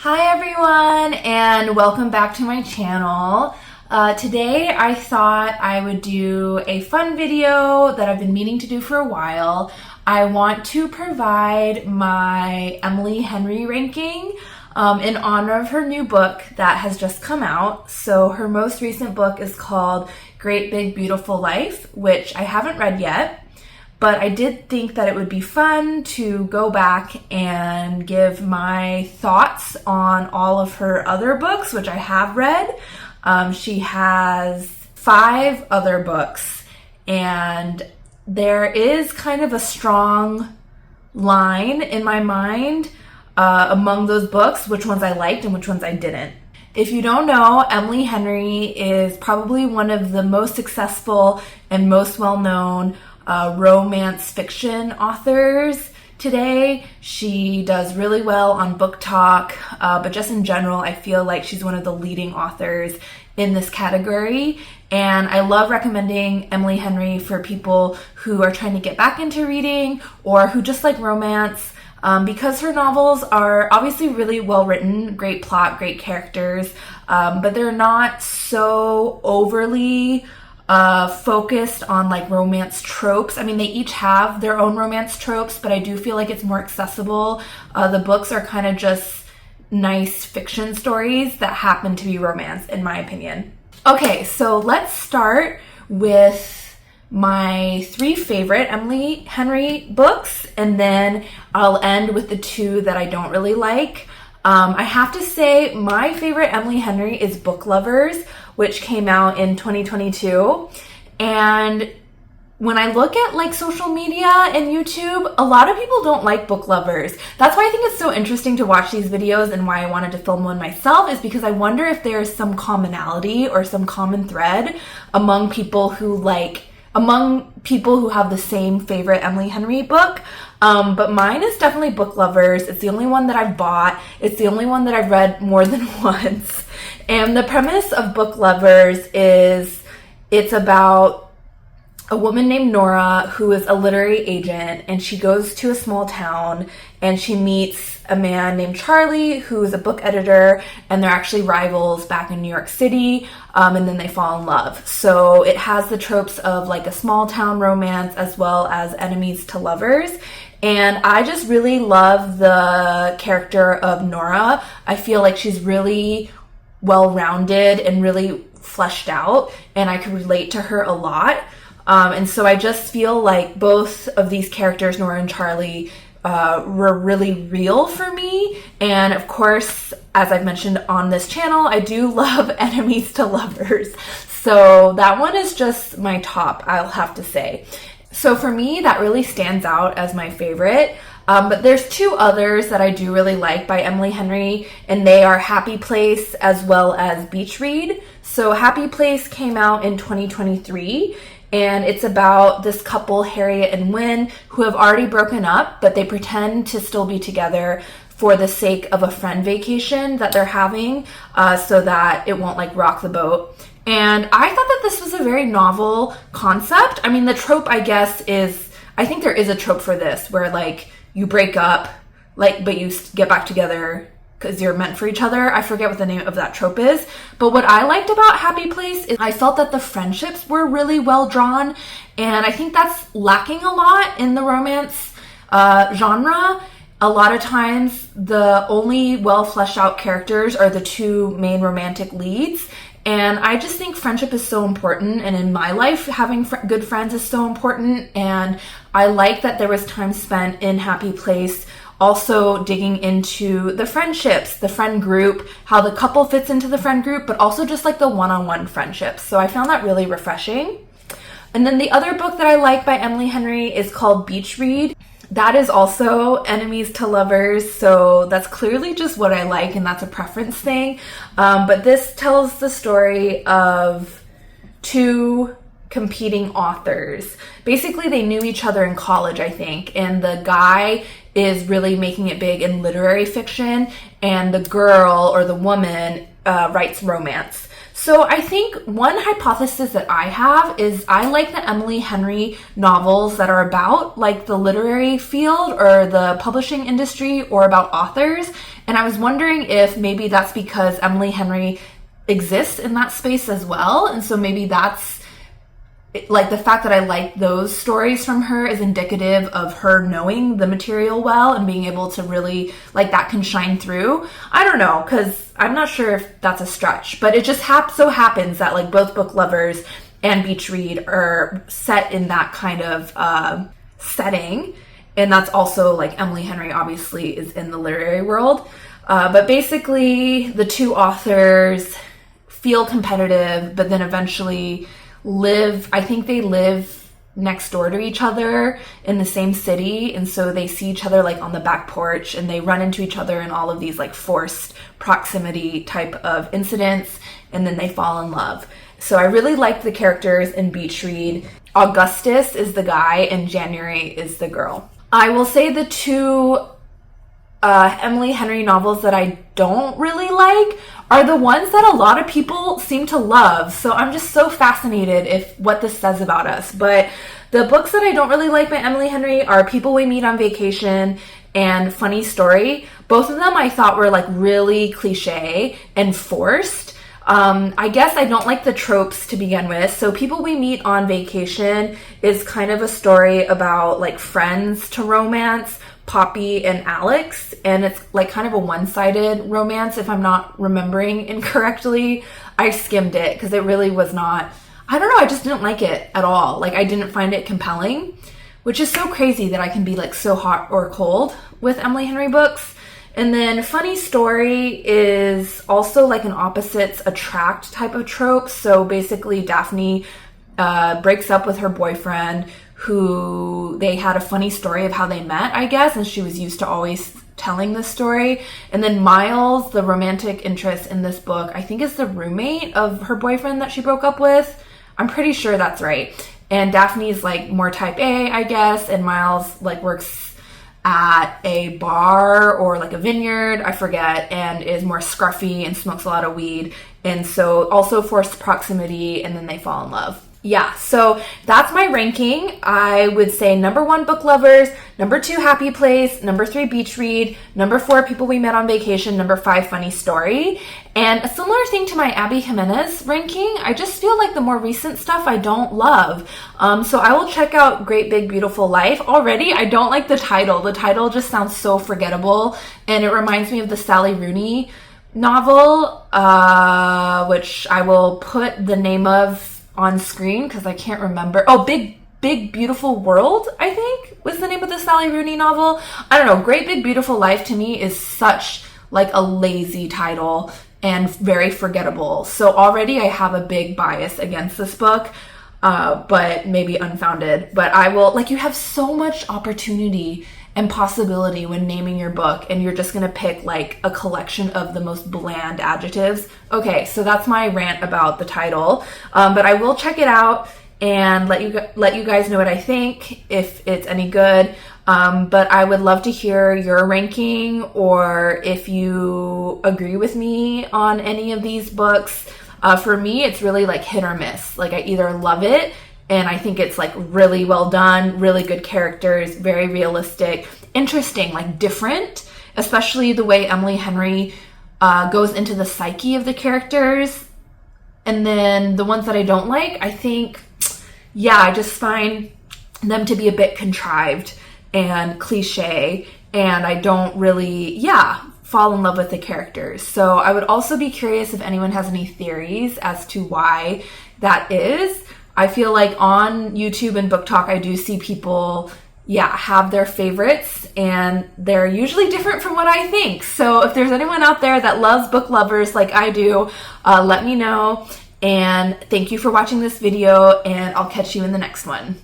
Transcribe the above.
Hi everyone, and welcome back to my channel. Today I thought I would do a fun video that I've been meaning to do for a while. I want to provide my Emily Henry ranking in honor of her new book that has just come out. So her most recent book is called Great Big Beautiful Life, which I haven't read yet. But I did think that it would be fun to go back and give my thoughts on all of her other books, which I have read. She has 5 other books, and there is kind of a strong line in my mind among those books, which ones I liked and which ones I didn't. If you don't know, Emily Henry is probably one of the most successful and most well-known romance fiction authors today. She does really well on Book Talk, but just in general, I feel like she's one of the leading authors in this category. And I love recommending Emily Henry for people who are trying to get back into reading or who just like romance, because her novels are obviously really well written, great plot, great characters, but they're not so overly focused on like romance tropes. I mean, they each have their own romance tropes, but I do feel like it's more accessible. The books are kind of just nice fiction stories that happen to be romance, in my opinion. Okay, so let's start with my 3 favorite Emily Henry books, and then I'll end with the 2 that I don't really like. I have to say my favorite Emily Henry is Book Lovers, which came out in 2022. And when I look at like social media and YouTube, a lot of people don't like Book Lovers. That's why I think it's so interesting to watch these videos, and why I wanted to film one myself is because I wonder if there's some commonality or some common thread among people who have the same favorite Emily Henry book. But mine is definitely Book Lovers. It's the only one that I've bought. It's the only one that I've read more than once. And the premise of Book Lovers is it's about a woman named Nora who is a literary agent, and she goes to a small town and she meets a man named Charlie who is a book editor, and they're actually rivals back in New York City, and then they fall in love. So it has the tropes of like a small town romance as well as enemies to lovers. And I just really love the character of Nora. I feel like she's really well-rounded and really fleshed out, and I could relate to her a lot. And so I just feel like both of these characters, Nora and Charlie, were really real for me. And of course, as I've mentioned on this channel, I do love enemies to lovers. So that one is just my top, I'll have to say. So for me, that really stands out as my favorite. But there's 2 others that I do really like by Emily Henry, and they are Happy Place as well as Beach Read. So Happy Place came out in 2023, and it's about this couple, Harriet and Wynne, who have already broken up, but they pretend to still be together for the sake of a friend vacation that they're having, so that it won't like rock the boat. And I thought that this was a very novel concept. I mean, the trope, I guess, I think there is a trope for this where like you break up, like, but you get back together because you're meant for each other. I forget what the name of that trope is. But what I liked about Happy Place is I felt that the friendships were really well drawn. And I think that's lacking a lot in the romance genre. A lot of times the only well fleshed out characters are the 2 main romantic leads. And I just think friendship is so important, and in my life, having good friends is so important. And I like that there was time spent in Happy Place also digging into the friendships, the friend group, how the couple fits into the friend group, but also just like the one-on-one friendships. So I found that really refreshing. And then the other book that I like by Emily Henry is called Beach Read. That is also enemies to lovers, so that's clearly just what I like, and that's a preference thing. But this tells the story of 2 competing authors. Basically, they knew each other in college, I think, and the guy is really making it big in literary fiction, and the girl or the woman writes romance. So I think one hypothesis that I have is I like the Emily Henry novels that are about like the literary field or the publishing industry or about authors. And I was wondering if maybe that's because Emily Henry exists in that space as well. And so maybe that's like the fact that I like those stories from her is indicative of her knowing the material well and being able to really, like, that can shine through. I don't know, because I'm not sure if that's a stretch, but it just so happens that like both Book Lovers and Beach Read are set in that kind of setting. And that's also like Emily Henry obviously is in the literary world. But basically the two authors feel competitive, but then eventually I think they live next door to each other in the same city, and so they see each other like on the back porch, and they run into each other in all of these like forced proximity type of incidents, and then they fall in love. So I really liked the characters in Beach Read. Augustus is the guy and January is the girl. I will say the two Emily Henry novels that I don't really like are the ones that a lot of people seem to love. So I'm just so fascinated if what this says about us. But the books that I don't really like by Emily Henry are People We Meet on Vacation and Funny Story. Both of them I thought were like really cliche and forced. I guess I don't like the tropes to begin with. So People We Meet on Vacation is kind of a story about like friends to romance, Poppy and Alex, and it's like kind of a one-sided romance if I'm not remembering incorrectly. I skimmed it because it really was not, I don't know, I just didn't like it at all. Like I didn't find it compelling, which is so crazy that I can be like so hot or cold with Emily Henry books. And then Funny Story is also like an opposites attract type of trope. So basically Daphne breaks up with her boyfriend, who they had a funny story of how they met, I guess, and she was used to always telling this story. And then Miles, the romantic interest in this book, I think is the roommate of her boyfriend that she broke up with. I'm pretty sure that's right. And Daphne's like more type A, I guess, and Miles like works at a bar or like a vineyard, I forget, and is more scruffy and smokes a lot of weed. And so also forced proximity, and then they fall in love. Yeah, so that's my ranking. I would say number 1, Book Lovers, number 2, Happy Place, number 3, Beach Read, number 4, People We Met on Vacation, number 5, Funny Story. And a similar thing to my Abby Jimenez ranking, I just feel like the more recent stuff I don't love. So I will check out Great Big Beautiful Life. Already, I don't like the title. The title just sounds so forgettable, and it reminds me of the Sally Rooney novel, which I will put the name of on screen because I can't remember. Oh, Big Beautiful World, I think was the name of the Sally Rooney novel. I don't know. Great Big Beautiful Life to me is such like a lazy title and very forgettable. So already I have a big bias against this book, but maybe unfounded. But I will, like, you have so much opportunity and possibility when naming your book, and you're just gonna pick like a collection of the most bland adjectives. Okay, so that's my rant about the title, but I will check it out and let you guys know what I think, if it's any good. But I would love to hear your ranking, or if you agree with me on any of these books. For me, it's really like hit or miss. Like I either love it and I think it's like really well done, really good characters, very realistic, interesting, like different, especially the way Emily Henry goes into the psyche of the characters. And then the ones that I don't like, I think, yeah, I just find them to be a bit contrived and cliche, and I don't really, fall in love with the characters. So I would also be curious if anyone has any theories as to why that is. I feel like on YouTube and Book Talk, I do see people, have their favorites, and they're usually different from what I think. So if there's anyone out there that loves Book Lovers like I do, let me know. And thank you for watching this video, and I'll catch you in the next one.